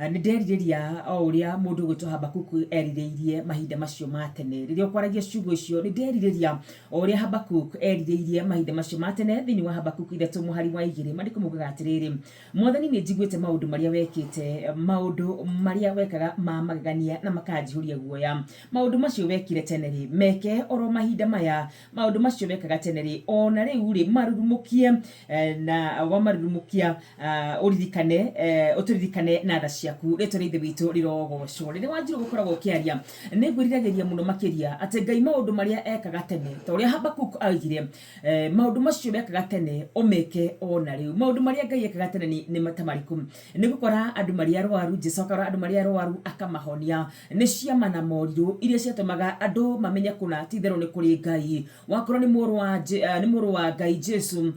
nĩ nderirĩria o ũrĩa mũndũ gwĩtwo Habakuku erirĩirie mahinda macio ma tene. Rĩrĩa ũkwaragia ciugo icio nĩ nderirĩria o ũrĩa Habakuku erirĩirie mahinda macio ma tene thĩinĩ wa Habakuku 3 mũhari wa 2 maandĩko moigaga atĩrĩrĩ: Mwathani nĩ njiguĩte maũndũ marĩa wekĩte, maũndũ marĩa wekaga ma magegania na makanjihũria guoya. Maũndũ macio wekire tene rĩ, meke oro mahinda maya. Maũndũ macio wekaga tene rĩ, ona rĩu rĩ, marurumukie na wamarurumukia ũturirikane na tha ciaku. Rĩtwa rĩa Ithe witũ rĩrogocwo. Rĩrĩa Wanjiru gũkoragwo ũkĩaria nĩ ngwĩriragĩria mũno makĩria atĩ Ngai maũndũ marĩa ekaga tene ta ũrĩa Habakuku augire, maũndũ macio wekaga tene ũmeke ona rĩu. Maũndũ marĩa Ngai ekaga tene nĩ matamarĩkũ? Nĩ gũkora andũ marĩa arwaru, Jesũ akora andũ marĩa arwaru akamahonia. Nĩ ciama na morirũ iria ciatũmaga andũ mamenye kũna ti itherũ nĩ kũrĩ Ngai. Wakorwo nĩ mũrũ wa Ngai Jesũ,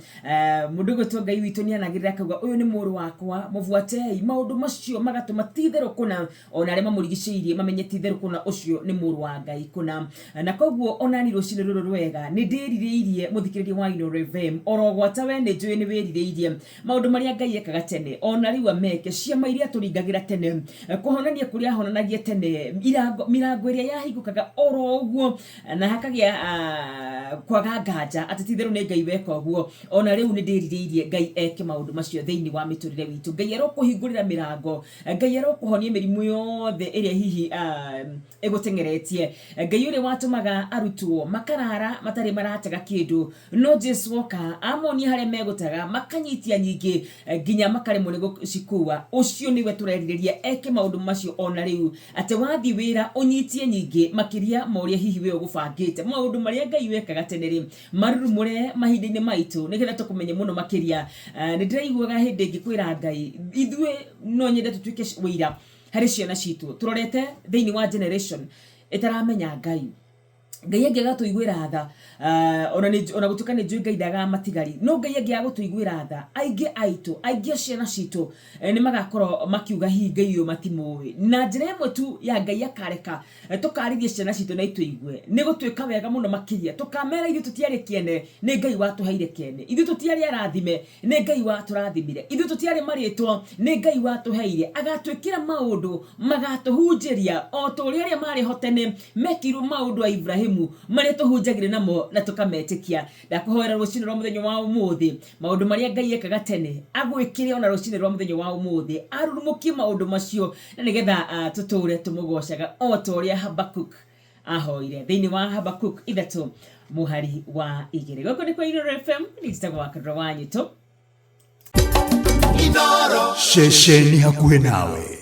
mũndũ gwĩtwo Ngai witũ nĩ anagĩrĩra akauga ũyũ nĩ mũrũ wakwa mũbuatei. Maũndũ macio magatũma ti itherũ kũna ona arĩa mamũrigicĩirie mamenye ti itherũ kũna ũcio nĩ mũrũ wa Ngai kũna. Na koguo onani rũcinĩ rũrũ rwega nĩ ndĩrirĩirie mũthikĩrĩria wa Inooro FM oro gwata we nĩ njũĩ nĩ wĩrirĩirie maũndũ marĩa Ngai ekaga tene ona rĩu ameke. Ciama iria tũringagĩra tene, kũhonania kũrĩa ahonanagia tene, mirango ĩrĩa yahingũkaga oro ũguo na hakagĩa kwaga nganja atĩ ti itherũ nĩ Ngai weka ũguo. Ona rĩu nĩ ndĩrirĩirie Ngai eke maũndũ macio thĩinĩ wa mĩtũrĩre witũ. Ngai arokũhingũrĩra mĩrango, Ngai arokũhonia mĩrimũ yothe ĩrĩa hihi ĩgũteng'eretie. Ngai ũrĩa watũmaga arutwo makarara matarĩ maratega kĩndũ, no Jesũ oka amonia harĩa megũtega makanyitia nyingĩ nginya makaremwo nĩ gũcikua. Ũcio nĩwe tũrerirĩria eke maũndũ macio ona rĩu, atĩ wathiĩ wĩra ũnyitie nyingĩ makĩria ma ũrĩa hihi we ũgũbangĩte. Maũndũ marĩa Ngai wekaga tene rĩ, marurumũre mahinda-inĩ maitũ nĩgetha tũkũmenye mũno makĩria. Nĩ ndĩraiguaga hĩndĩ ĩngĩ kwĩra Ngai ithuĩ no nyende tũtuĩke wĩira harĩ ciana citũ tũrorete thĩinĩ wa generation ĩtaramenya Ngai. Ngai angĩgatũiguĩra tha, ona gũtuĩka nĩ njũĩ Ngai ndagamatigari, no Ngai angĩgagũtũiguĩra tha, aingĩ aitũ, aingĩ ciana citũ nĩ magakorwo makiuga hihi Ngai ũyũ matimũĩ. Na njĩra ĩmwe tu ya Ngai akareka tũkarĩrie ciana citũ na itũigue nĩ gũtuĩka wega mũno makĩria tũkamera ithuĩ tũtiarĩ kĩene nĩ Ngai watũheire kĩene, ithuĩ tũtiarĩ arathime nĩ Ngai watũrathimire, ithuĩ tũtiarĩ marĩtwa nĩ Ngai watũheire, agatwĩkĩra maũndũ magatũhunjĩria o ta ũrĩa arĩa marĩ ho tene mekirwo maũndũ a Ibrahimu marĩa tũhunjagĩre namo na tũkametĩkia. Ndakũhoera rũcinĩ rwa mũthenya wa ũmũthĩ maũndũ marĩa Ngai ekaga tene agwĩkĩre ona rũcinĩ rwa mũthenya wa ũmũthĩ arurumukie maũndũ macio na nĩgetha tũtũre tũmũgocaga o ta ũrĩa Habakuku ahoire thĩinĩ wa Habakuku 3 mũhari wa 2. Gũkũ nĩ kwa Inooro FM, nĩ njĩtagwo Wakadra wa Nyĩtũ. Inooro, ceceni hakuhĩ nawe.